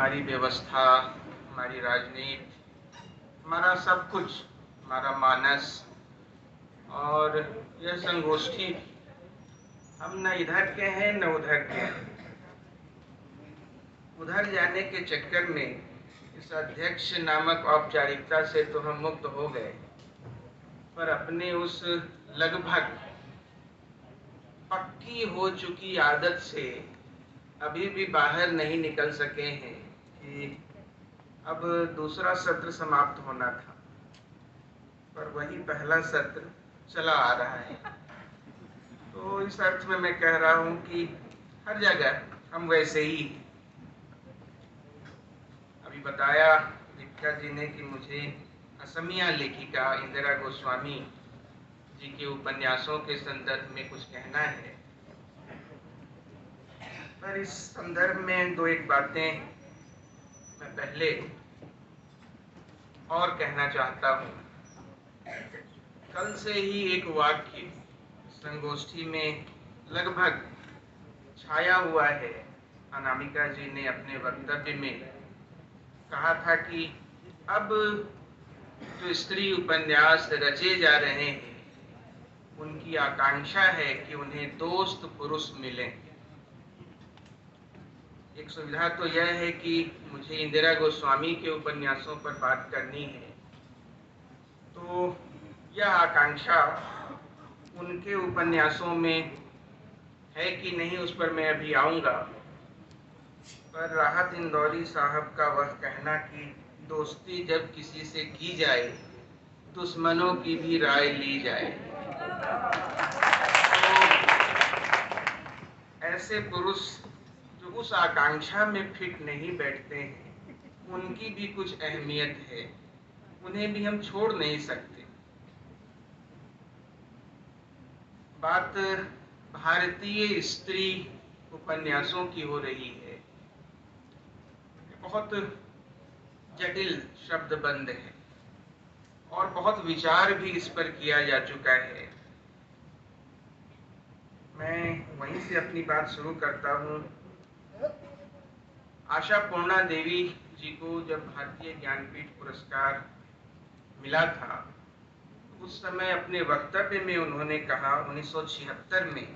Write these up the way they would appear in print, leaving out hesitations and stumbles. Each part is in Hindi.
हमारी व्यवस्था, हमारी राजनीति, हमारा सब कुछ, हमारा मानस और यह संगोष्ठी, हम न इधर के हैं न उधर के हैं। उधर जाने के चक्कर में इस अध्यक्ष नामक औपचारिकता से तो हम मुक्त हो गए, पर अपने उस लगभग पक्की हो चुकी आदत से अभी भी बाहर नहीं निकल सके हैं कि अब दूसरा सत्र समाप्त होना था, पर वही पहला सत्र चला आ रहा है। तो इस अर्थ में मैं कह रहा हूं कि हर जगह हम वैसे ही। अभी बताया दीपिका जी ने कि मुझे असमिया लेखिका इंदिरा गोस्वामी जी के उपन्यासों के संदर्भ में कुछ कहना है, पर इस संदर्भ में दो एक बातें मैं पहले और कहना चाहता हूँ। कल से ही एक वाक्य संगोष्ठी में लगभग छाया हुआ है। अनामिका जी ने अपने वक्तव्य में कहा था कि अब जो स्त्री उपन्यास रचे जा रहे हैं उनकी आकांक्षा है कि उन्हें दोस्त पुरुष मिलें। एक सुविधा तो यह है कि मुझे इंदिरा गोस्वामी के उपन्यासों पर बात करनी है, तो यह आकांक्षा उनके उपन्यासों में है कि नहीं उस पर मैं अभी आऊँगा। पर राहत इंदौरी साहब का वह कहना कि दोस्ती जब किसी से की जाए दुश्मनों की भी राय ली जाए, तो ऐसे पुरुष जो उस आकांक्षा में फिट नहीं बैठते हैं उनकी भी कुछ अहमियत है, उन्हें भी हम छोड़ नहीं सकते। बात भारतीय स्त्री उपन्यासों की हो रही है। बहुत जटिल शब्दबंद है और बहुत विचार भी इस पर किया जा चुका है। मैं वहीं से अपनी बात शुरू करता हूँ। आशा पूर्णा देवी जी को जब भारतीय ज्ञानपीठ पुरस्कार मिला था, उस समय अपने वक्तव्य में उन्होंने कहा 1976 में,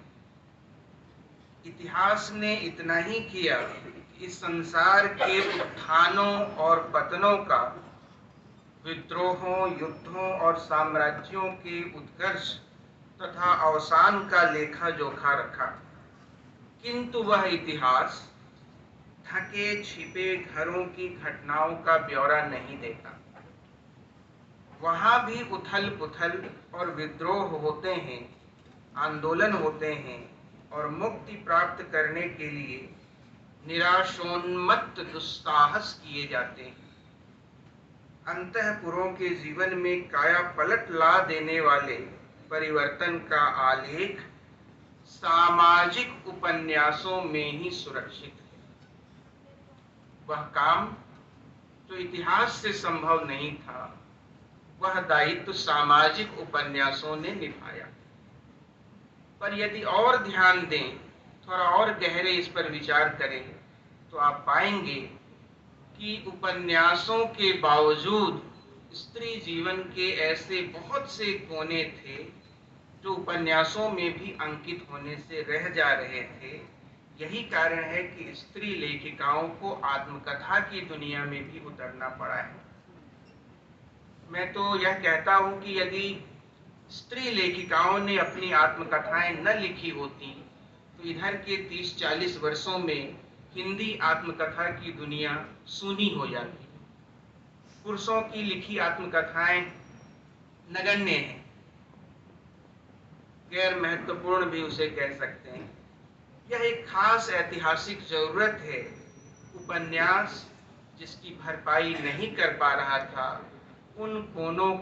इतिहास ने इतना ही किया कि इस संसार के उत्थानों और पतनों का, विद्रोहों, युद्धों और साम्राज्यों के उत्कर्ष तथा अवसान का लेखा जोखा रखा, किंतु वह इतिहास ढके छिपे घरों की घटनाओं का ब्यौरा नहीं देता। वहां भी उथल पुथल और विद्रोह होते हैं, आंदोलन होते हैं और मुक्ति प्राप्त करने के लिए निराशोन्मत्त दुस्साहस किए जाते हैं। अंतःपुरों के जीवन में काया पलट ला देने वाले परिवर्तन का आलेख सामाजिक उपन्यासों में ही सुरक्षित है। वह काम जो इतिहास से संभव नहीं था, वह दायित्व सामाजिक उपन्यासों ने निभाया। पर यदि और ध्यान दें, थोड़ा और गहरे इस पर विचार करें, तो आप पाएंगे कि उपन्यासों के बावजूद स्त्री जीवन के ऐसे बहुत से कोने थे जो उपन्यासों में भी अंकित होने से रह जा रहे थे। यही कारण है कि स्त्री लेखिकाओं को आत्मकथा की दुनिया में भी उतरना पड़ा है। मैं तो यह कहता हूं कि यदि स्त्री लेखिकाओं ने अपनी आत्मकथाएं न लिखी होती तो इधर के 30-40 वर्षों में हिंदी आत्मकथा की दुनिया सूनी हो जाती। पुरुषों की लिखी आत्मकथाएं नगण्य हैं, गैर महत्वपूर्ण भी उसे कह सकते हैं। यह एक खास ऐतिहासिक जरूरत है। उपन्यास जिसकी भरपाई नहीं कर पा रहा था, उन कोनों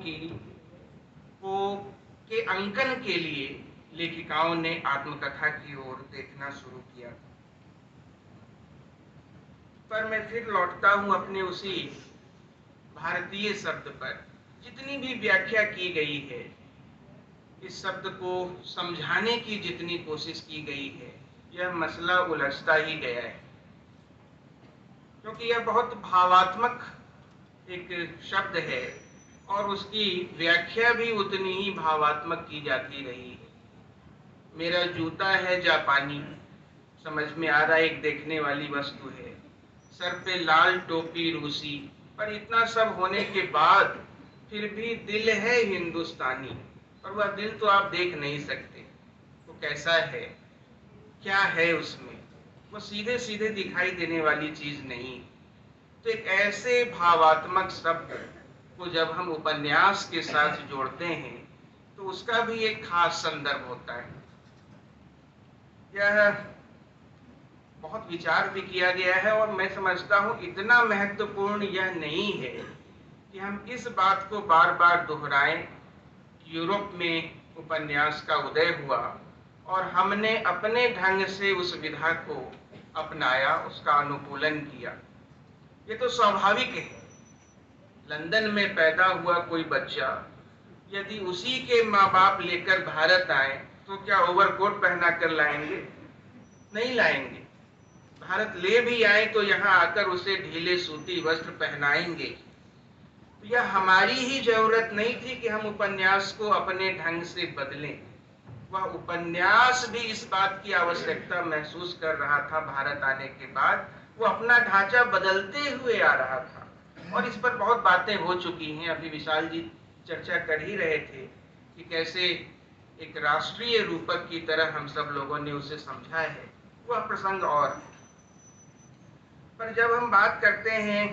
के अंकन के लिए लेखिकाओं ने आत्मकथा की ओर देखना शुरू किया। पर मैं फिर लौटता हूं अपने उसी भारतीय शब्द पर। जितनी भी व्याख्या की गई है, इस शब्द को समझाने की जितनी कोशिश की गई है, यह मसला उलझता ही गया है। क्योंकि यह बहुत भावात्मक एक शब्द है और उसकी व्याख्या भी उतनी ही भावात्मक की जाती रही है। मेरा जूता है जापानी, समझ में आ रहा है एक देखने वाली वस्तु है। सर पे लाल टोपी रूसी, पर इतना सब होने के बाद फिर भी दिल है हिंदुस्तानी। और वह दिल तो आप देख नहीं सकते, वो कैसा है, क्या है उसमें, वो सीधे सीधे दिखाई देने वाली चीज नहीं। तो एक ऐसे भावात्मक शब्द को जब हम उपन्यास के साथ जोड़ते हैं तो उसका भी एक खास संदर्भ होता है। यह बहुत विचार भी किया गया है और मैं समझता हूँ इतना महत्वपूर्ण यह नहीं है कि हम इस बात को बार बार दोहराएं। यूरोप में उपन्यास का उदय हुआ और हमने अपने ढंग से उस विधा को अपनाया, उसका अनुकूलन किया। ये तो स्वाभाविक है। लंदन में पैदा हुआ कोई बच्चा यदि उसी के माँ बाप लेकर भारत आए तो क्या ओवरकोट पहना कर लाएंगे? नहीं लाएंगे। भारत ले भी आए तो यहाँ आकर उसे ढीले सूती वस्त्र पहनाएंगे। तो यह हमारी ही जरूरत नहीं थी कि हम उपन्यास को अपने ढंग से बदलें। वह उपन्यास भी इस बात की आवश्यकता महसूस कर रहा था भारत आने के बाद। वो अपना ढांचा बदलते हुए आ रहा था और इस पर बहुत बातें हो चुकी हैं। अभी विशाल जी चर्चा कर ही रहे थे कि कैसे एक राष्ट्रीय रूपक की तरह हम सब लोगों ने उसे समझा है, वह प्रसंग और। पर जब हम बात करते हैं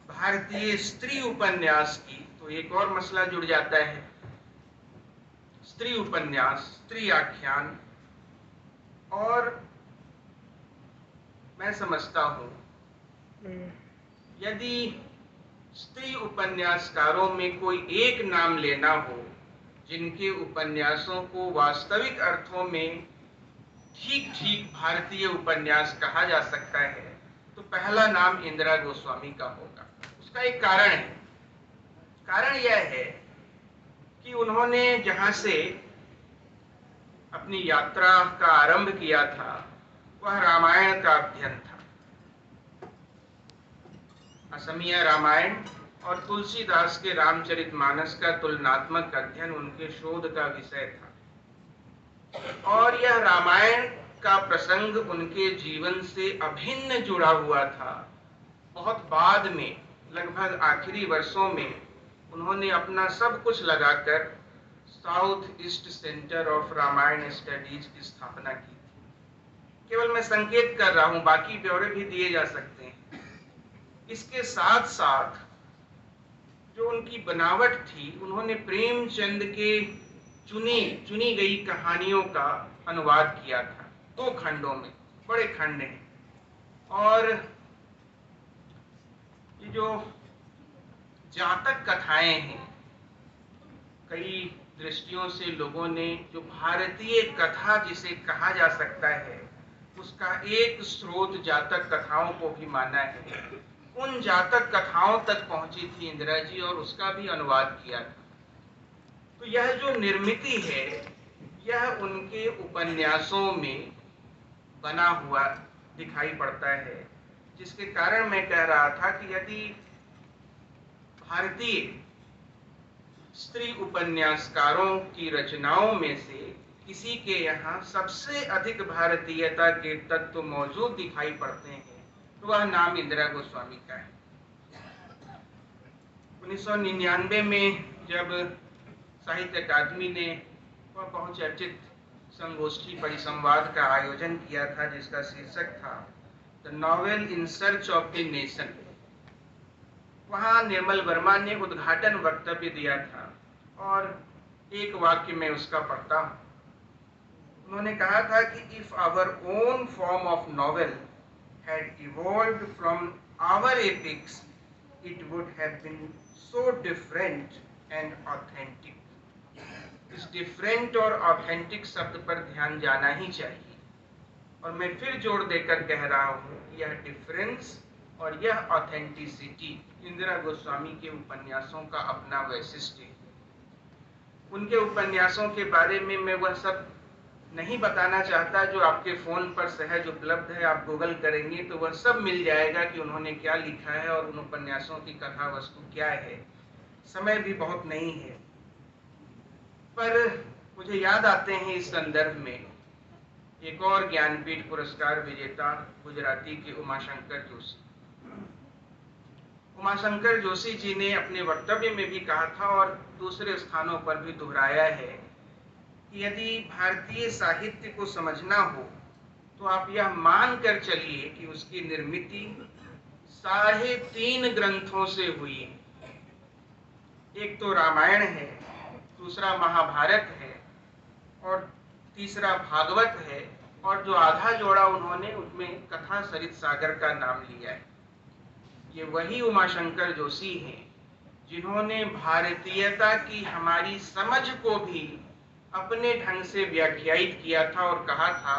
भारतीय स्त्री उपन्यास की तो एक और मसला जुड़ जाता है। स्त्री उपन्यास, स्त्री आख्यान, और मैं समझता हूं यदि स्त्री उपन्यासकारों में कोई एक नाम लेना हो जिनके उपन्यासों को वास्तविक अर्थों में ठीक ठीक भारतीय उपन्यास कहा जा सकता है तो पहला नाम इंदिरा गोस्वामी का होगा। उसका एक कारण है। कारण यह है कि उन्होंने जहां से अपनी यात्रा का आरंभ किया था वह रामायण का अध्ययन था। असमिया रामायण और तुलसीदास के रामचरितमानस का तुलनात्मक अध्ययन उनके शोध का विषय था और यह रामायण का प्रसंग उनके जीवन से अभिन्न जुड़ा हुआ था। बहुत बाद में, लगभग आखिरी वर्षों में, उन्होंने अपना सब कुछ लगाकर south east centre of Ramayana studies की स्थापना की थी। केवल मैं संकेत कर रहा हूं, बाकी ब्यौरे भी दिए जा सकते हैं। इसके साथ साथ जो उनकी बनावट थी, उन्होंने प्रेमचंद के चुनी गई कहानियों का अनुवाद किया था 2 खंडों में, बड़े खंड हैं। और ये जो जातक कथाएं हैं, कई दृष्टियों से लोगों ने जो भारतीय कथा जिसे कहा जा सकता है उसका एक स्रोत जातक कथाओं को भी माना है। उन जातक कथाओं तक पहुंची थी इंदिरा जी और उसका भी अनुवाद किया था। तो यह जो निर्मिति है यह उनके उपन्यासों में बना हुआ दिखाई पड़ता है, जिसके कारण मैं कह रहा था कि यदि भारतीय स्त्री उपन्यासकारों की रचनाओं में से किसी के यहाँ सबसे अधिक भारतीयता के तत्व मौजूद दिखाई पड़ते हैं तो वह नाम इंदिरा गोस्वामी का है। 1999 में जब साहित्य अकादमी ने वह बहुचर्चित संगोष्ठी परिसंवाद का आयोजन किया था जिसका शीर्षक था the novel in search of the nation, वहां निर्मल वर्मा ने उद्घाटन वक्तव्य दिया था और एक वाक्य में उसका पढ़ता हूं। उन्होंने कहा था कि if our own form of novel had evolved from our epics, it would have been so different and authentic. इस different और authentic शब्द पर ध्यान जाना ही चाहिए और मैं फिर जोर देकर कह रहा हूँ यह difference और यह authenticity इंदिरा गोस्वामी के उपन्यासों का अपना वैशिष्ट्य है। उनके उपन्यासों के बारे में मैं वह सब नहीं बताना चाहता, जो आपके फ़ोन पर सहज उपलब्ध है, आप गूगल करेंगे तो वह सब मिल जाएगा कि उन्होंने क्या लिखा है और उन उपन्यासों की कथा वस्तु क्या है। समय भी बहुत नहीं है, पर मुझे याद आते हैं इस संदर्भ में एक और ज्ञानपीठ पुरस्कार विजेता गुजराती के उमाशंकर जोशी। उमाशंकर जोशी जी ने अपने वक्तव्य में भी कहा था और दूसरे स्थानों पर भी दोहराया है कि यदि भारतीय साहित्य को समझना हो तो आप यह मान कर चलिए कि उसकी निर्मिति 3.5 ग्रंथों से हुई है। एक तो रामायण है, दूसरा महाभारत है और तीसरा भागवत है, और जो आधा जोड़ा उन्होंने उसमें कथा सरित सागर का नाम लिया है। ये वही उमाशंकर जोशी हैं जिन्होंने भारतीयता की हमारी समझ को भी अपने ढंग से व्याख्यायित किया था और कहा था,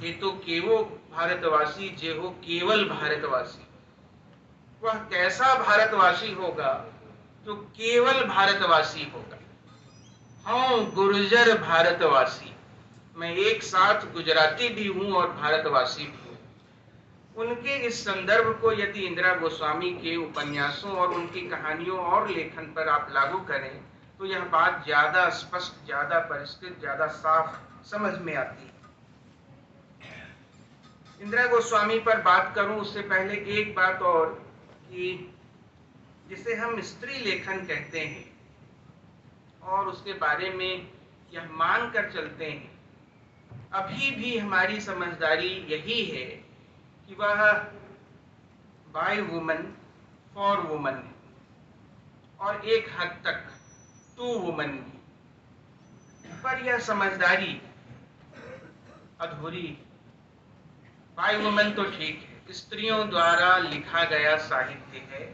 ये तो केवल भारतवासी जे हो केवल भारतवासी। वह कैसा भारतवासी होगा जो केवल भारतवासी होगा। हाँ, गुर्जर भारतवासी। मैं एक साथ गुजराती भी हूं और भारतवासी भी हूं। उनके इस संदर्भ को यदि इंदिरा गोस्वामी के उपन्यासों और उनकी कहानियों और लेखन पर आप लागू करें तो यह बात ज्यादा स्पष्ट, ज्यादा परिष्कृत, ज्यादा साफ समझ में आती है। इंदिरा गोस्वामी पर बात करूं उससे पहले एक बात और, कि जिसे हम स्त्री लेखन कहते हैं और उसके बारे में यह मान कर चलते हैं, अभी भी हमारी समझदारी यही है कि वह बाय वुमन फॉर वुमन है और एक हद तक टू वुमन भी। पर यह समझदारी अधूरी। बाय वुमन तो ठीक है, स्त्रियों द्वारा लिखा गया साहित्य है,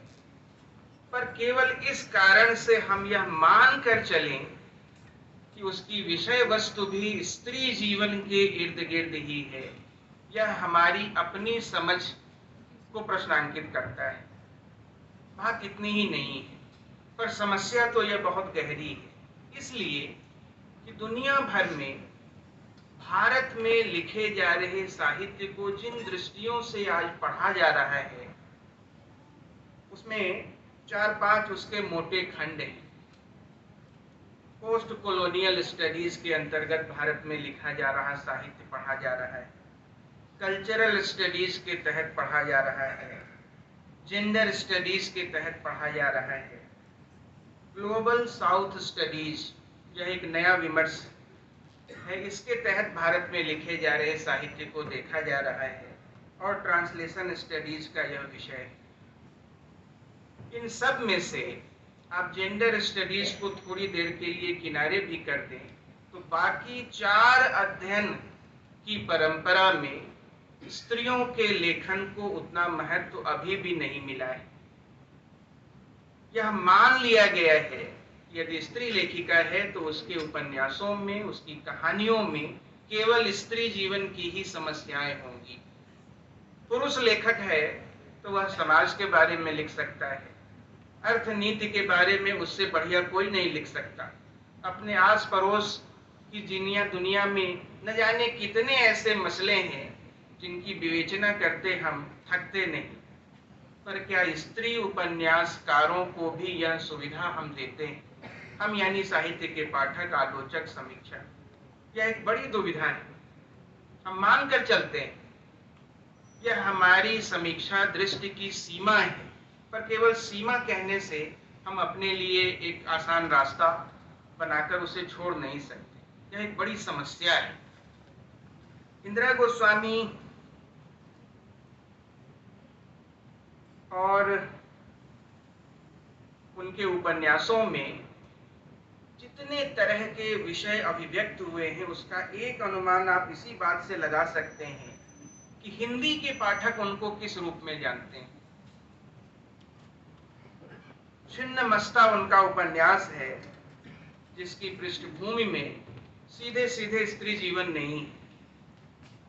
पर केवल इस कारण से हम यह मान कर चलें कि उसकी विषय वस्तु भी स्त्री जीवन के इर्द गिर्द ही है, यह हमारी अपनी समझ को प्रश्नांकित करता है। बात इतनी ही नहीं है, पर समस्या तो यह बहुत गहरी है, इसलिए कि दुनिया भर में भारत में लिखे जा रहे साहित्य को जिन दृष्टियों से आज पढ़ा जा रहा है उसमें 4-5 उसके मोटे खंड हैं। पोस्ट कॉलोनियल स्टडीज के अंतर्गत भारत में लिखा जा रहा साहित्य पढ़ा जा रहा है, कल्चरल स्टडीज के तहत पढ़ा जा रहा है, जेंडर स्टडीज के तहत पढ़ा जा रहा है, ग्लोबल साउथ स्टडीज, यह एक नया विमर्श है, इसके तहत भारत में लिखे जा रहे साहित्य को देखा जा रहा है, और ट्रांसलेशन स्टडीज का यह विषय है। इन सब में से आप जेंडर स्टडीज को थोड़ी देर के लिए किनारे भी कर दें तो बाकी 4 अध्ययन की परंपरा में स्त्रियों के लेखन को उतना महत्व अभी भी नहीं मिला है। यह मान लिया गया है यदि स्त्री लेखिका है तो उसके उपन्यासों में, उसकी कहानियों में केवल स्त्री जीवन की ही समस्याएं होंगी। पुरुष लेखक है तो वह समाज के बारे में लिख सकता है, अर्थनीति के बारे में उससे बढ़िया कोई नहीं लिख सकता। अपने आस पड़ोस की दुनिया में न जाने कितने ऐसे मसले हैं जिनकी विवेचना करते हम थकते नहीं, पर क्या स्त्री उपन्यासकारों को भी यह सुविधा हम देते हैं? हम यानी साहित्य के पाठक, आलोचक, समीक्षक, यह एक बड़ी दुविधा है। हम मान कर चलते हैं यह हमारी समीक्षा दृष्टि की सीमा है, पर केवल सीमा कहने से हम अपने लिए एक आसान रास्ता बनाकर उसे छोड़ नहीं सकते। यह एक बड़ी समस्या है। इंदिरा गोस्वामी और उनके उपन्यासों में जितने तरह के विषय अभिव्यक्त हुए हैं उसका एक अनुमान आप इसी बात से लगा सकते हैं कि हिंदी के पाठक उनको किस रूप में जानते हैं। छिन्नमस्ता उनका उपन्यास है जिसकी पृष्ठभूमि में सीधे सीधे स्त्री जीवन नहीं है,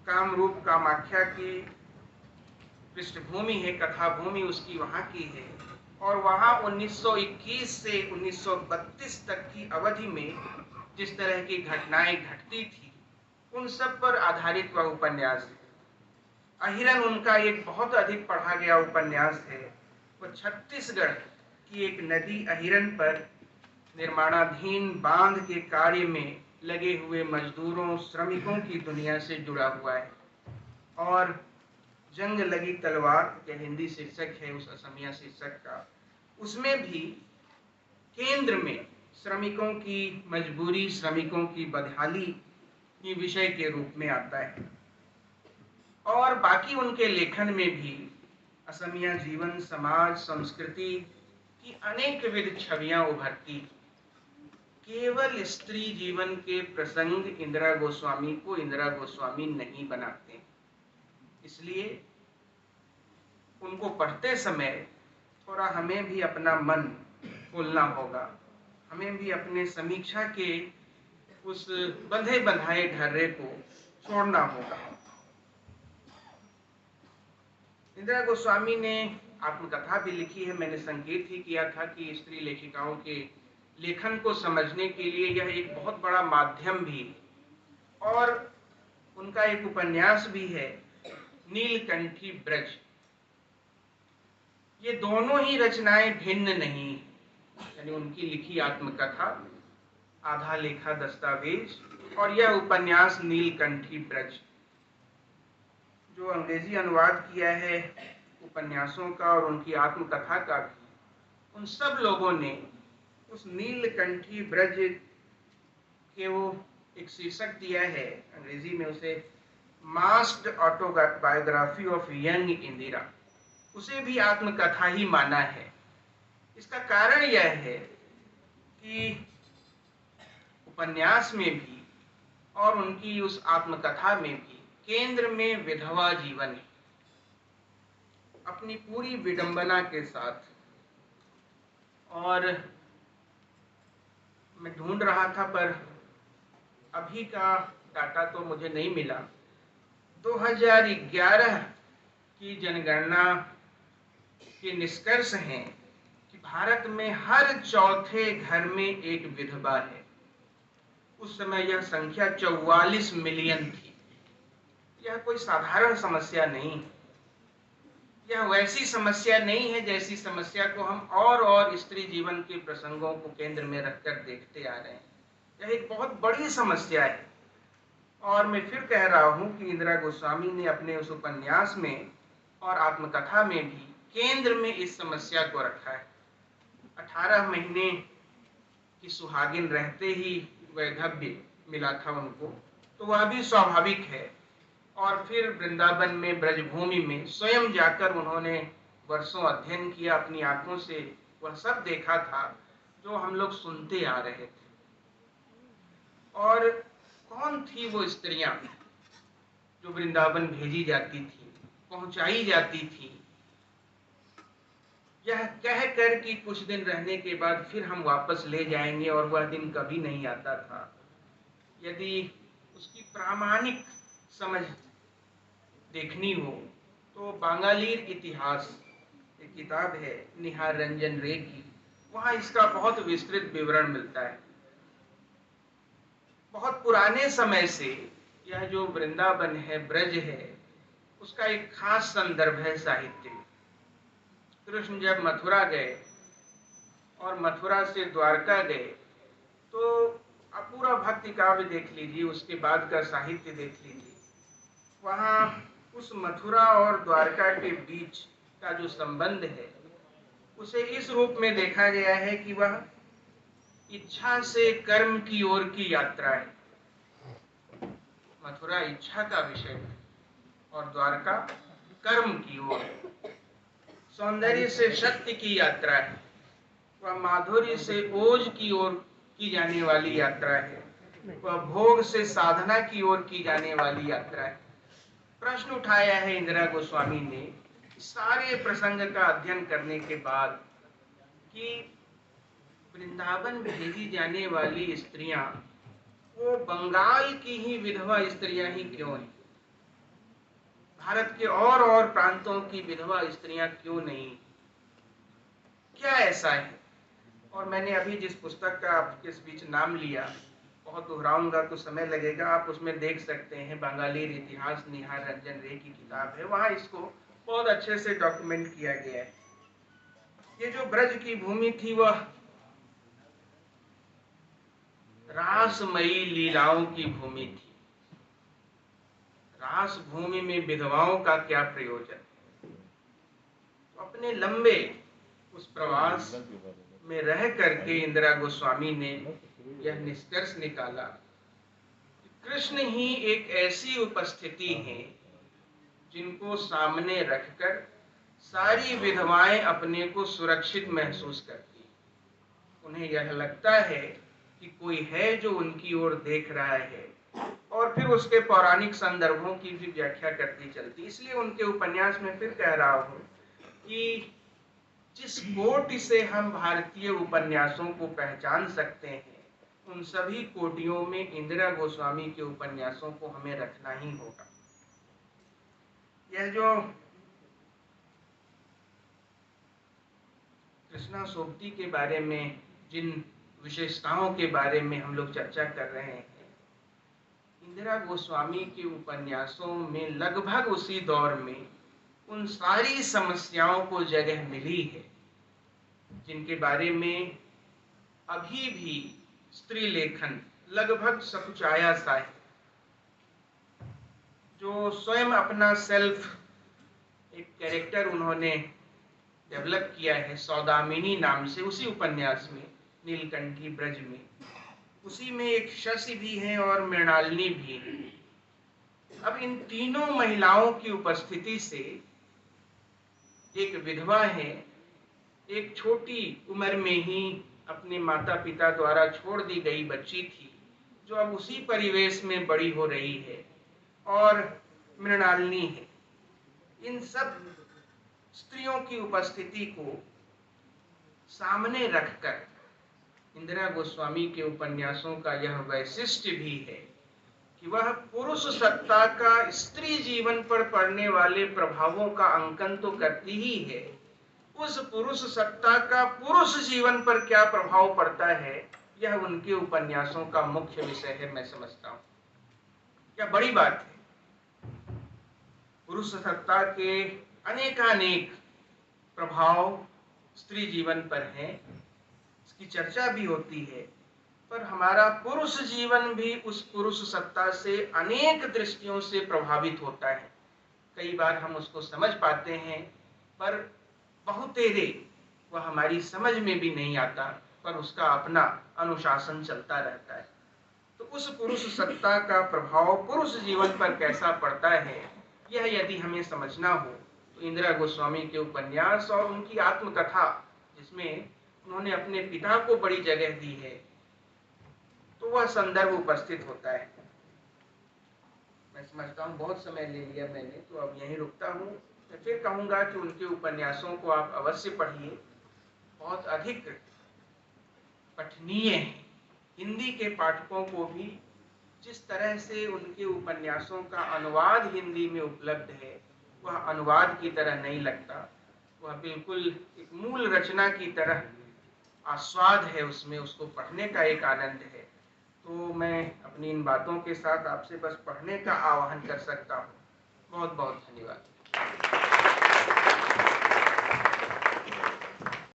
कामरूप कामाख्या की पृष्ठभूमि है, कथा भूमि उसकी वहां की है, और वहां 1921 से 1932 तक की अवधि में जिस तरह की घटनाएं घटती थी उन सब पर आधारित वह उपन्यास है। अहिरन उनका एक बहुत अधिक पढ़ा गया उपन्यास है। वो छत्तीसगढ़ की एक नदी अहिरन पर निर्माणाधीन बांध के कार्य में लगे हुए मजदूरों, श्रमिकों की दुनिया से जुड़ा हुआ है। और जंग लगी तलवार, यह हिंदी शीर्षक है उस असमिया शीर्षक का, उसमें भी केंद्र में श्रमिकों की मजबूरी, श्रमिकों की बदहाली की विषय के रूप में आता है। और बाकी उनके लेखन में भी असमिया जीवन, समाज, संस्कृति की अनेक विध छवियां उभरती। केवल स्त्री जीवन के प्रसंग इंदिरा गोस्वामी को इंदिरा गोस्वामी नहीं बनाते। इसलिए उनको पढ़ते समय थोड़ा हमें भी अपना मन खोलना होगा, हमें भी अपने समीक्षा के उस बंधे बंधाए ढर्रे को छोड़ना होगा। इंदिरा गोस्वामी ने आत्मकथा भी लिखी है। मैंने संकेत ही किया था कि स्त्री लेखिकाओं के लेखन को समझने के लिए यह एक बहुत बड़ा माध्यम भी है। और उनका एक उपन्यास भी है, नीलकंठी ब्रज। ये दोनों ही रचनाएं भिन्न नहीं, यानी उनकी लिखी आत्मकथा, आधा लेखा दस्तावेज, और यह उपन्यास नीलकंठी ब्रज, जो अंग्रेजी अनुवाद किया है उपन्यासों का और उनकी आत्मकथा का भी, उन सब लोगों ने उस नीलकंठी ब्रज के वो एक शीर्षक दिया है, अंग्रेजी में उसे masked autobiography of young Indira, उसे भी आत्मकथा ही माना है। इसका कारण यह है कि उपन्यास में भी और उनकी उस आत्मकथा में भी केंद्र में विधवा जीवन है, अपनी पूरी विडंबना के साथ। और मैं ढूंढ रहा था पर अभी का डाटा तो मुझे नहीं मिला। 2011 की जनगणना के निष्कर्ष हैं कि भारत में हर चौथे घर में एक विधवा है। उस समय यह संख्या 44 मिलियन थी। यह कोई साधारण समस्या नहीं, यह वैसी समस्या नहीं है जैसी समस्या को हम और स्त्री जीवन के प्रसंगों को केंद्र में रखकर देखते आ रहे हैं। यह एक बहुत बड़ी समस्या है। और मैं फिर कह रहा हूं कि इंदिरा गोस्वामी ने अपने उस उपन्यास में और आत्मकथा में भी केंद्र में इस समस्या को रखा है। 18 महीने की सुहागिन रहते ही वैधव्य मिला था उनको, तो वह भी स्वाभाविक है। और फिर वृंदावन में, ब्रजभूमि में स्वयं जाकर उन्होंने वर्षों अध्ययन किया, अपनी आंखों से वह सब देखा था जो हम लोग सुनते आ रहे थे। और कौन थी वो स्त्रियां जो वृंदावन भेजी जाती थी, पहुंचाई जाती थी, यह कहकर कि कुछ दिन रहने के बाद फिर हम वापस ले जाएंगे, और वह दिन कभी नहीं आता था। यदि उसकी प्रामाणिक समझ देखनी हो तो बांगालीर इतिहास एक किताब है निहार रंजन रे की, वहां इसका बहुत विस्तृत विवरण मिलता है। बहुत पुराने समय से यह जो वृंदावन है, ब्रज है, उसका एक खास संदर्भ है साहित्य। कृष्ण जब मथुरा गए और मथुरा से द्वारका गए, तो आप पूरा भक्ति काव्य देख लीजिए, उसके बाद का साहित्य देख लीजिए। वहां उस मथुरा और द्वारका के बीच का जो संबंध है, उसे इस रूप में देखा गया है कि वह इच्छा से कर्म की ओर की यात्रा है। मथुरा इच्छा का विषय है और द्वारका कर्म की ओर। सौंदर्य से शक्ति की यात्रा है, वह माधुर्य से ओज की ओर की जाने वाली यात्रा है, वह भोग से साधना की ओर की जाने वाली यात्रा है। प्रश्न उठाया है इंदिरा गोस्वामी ने सारे प्रसंग का अध्ययन करने के बाद कि वृंदावन भेजी जाने वाली स्त्रियां वो बंगाल की ही विधवा स्त्रियां ही क्यों हैं, भारत के और प्रांतों की विधवा स्त्रियां क्यों नहीं, क्या ऐसा है। और मैंने अभी जिस पुस्तक का आपके बीच नाम लिया, बहुत दोहराऊंगा तो समय लगेगा, आप उसमें देख सकते हैं, बंगाली इतिहास निहार रंजन रे की किताब है, वहां इसको बहुत अच्छे से डॉक्यूमेंट किया गया है। ये जो ब्रज की भूमि थी वह रासमयी लीलाओं की भूमि थी। रास भूमि में विधवाओं का क्या प्रयोजन? तो अपने लंबे उस प्रवास में रह करके इंदिरा गोस्वामी ने यह निष्कर्ष निकाला कि कृष्ण ही एक ऐसी उपस्थिति है जिनको सामने रखकर सारी विधवाएं अपने को सुरक्षित महसूस करती। उन्हें यह लगता है कि कोई है जो उनकी ओर देख रहा है, और फिर उसके पौराणिक संदर्भों की भी व्याख्या करती चलती। इसलिए उनके उपन्यास में फिर कह रहा हूं कि जिस कोटि से हम भारतीय उपन्यासों को पहचान सकते हैं, उन सभी कोटियों में इंदिरा गोस्वामी के उपन्यासों को हमें रखना ही होगा। यह जो कृष्णा सोबती के बारे में जिन विशेषताओं के बारे में हम लोग चर्चा कर रहे हैं, इंदिरा गोस्वामी के उपन्यासों में लगभग उसी दौर में उन सारी समस्याओं को जगह मिली है जिनके बारे में अभी भी स्त्री लेखन लगभग सकुचाया सा है। जो स्वयं अपना सेल्फ एक कैरेक्टर उन्होंने डेवलप किया है सौदामिनी नाम से, उसी उपन्यास में नीलकंठी ब्रज में, उसी में एक शशि भी है और मृणालिनी भी है। अब इन तीनों महिलाओं की उपस्थिति से एक विधवा है, एक छोटी उम्र में ही अपने माता पिता द्वारा छोड़ दी गई बच्ची थी जो अब उसी परिवेश में बड़ी हो रही है, और मृणालिनी है। इन सब स्त्रियों की उपस्थिति को सामने रखकर इंदिरा गोस्वामी के उपन्यासों का यह वैशिष्ट्य भी है कि वह पुरुष सत्ता का स्त्री जीवन पर पड़ने वाले प्रभावों का अंकन तो करती ही है, उस पुरुष सत्ता का पुरुष जीवन पर क्या प्रभाव पड़ता है, यह उनके उपन्यासों का मुख्य विषय है, मैं समझता हूं। क्या बड़ी बात है। पुरुष सत्ता के अनेकानेक प्रभाव स्त्री जीवन पर हैं, इसकी चर्चा भी होती है, पर हमारा पुरुष जीवन भी उस पुरुष सत्ता से अनेक दृष्टियों से प्रभावित होता है। कई बार हम उसको समझ पाते हैं, पर बहुतेरे वह हमारी समझ में भी नहीं आता, पर उसका अपना अनुशासन चलता रहता है। तो उस पुरुष सत्ता का प्रभाव पुरुष जीवन पर कैसा पड़ता है, यह यदि हमें समझना हो तो इंदिरा गोस्वामी के उपन्यास और उनकी आत्मकथा, जिसमें उन्होंने अपने पिता को बड़ी जगह दी है, तो वह संदर्भ उपस्थित होता है। मैं समझता हूँ बहुत समय ले लिया मैंने, तो अब यहीं रुकता हूँ। मैं फिर कहूँगा कि उनके उपन्यासों को आप अवश्य पढ़िए, बहुत अधिक पठनीय है। हिंदी के पाठकों को भी जिस तरह से उनके उपन्यासों का अनुवाद हिंदी में उपलब्ध है, वह अनुवाद की तरह नहीं लगता, वह बिल्कुल एक मूल रचना की तरह आस्वाद है उसमें, उसको पढ़ने का एक आनंद है। तो मैं अपनी इन बातों के साथ आपसे बस पढ़ने का आह्वान कर सकता हूँ। बहुत बहुत धन्यवाद।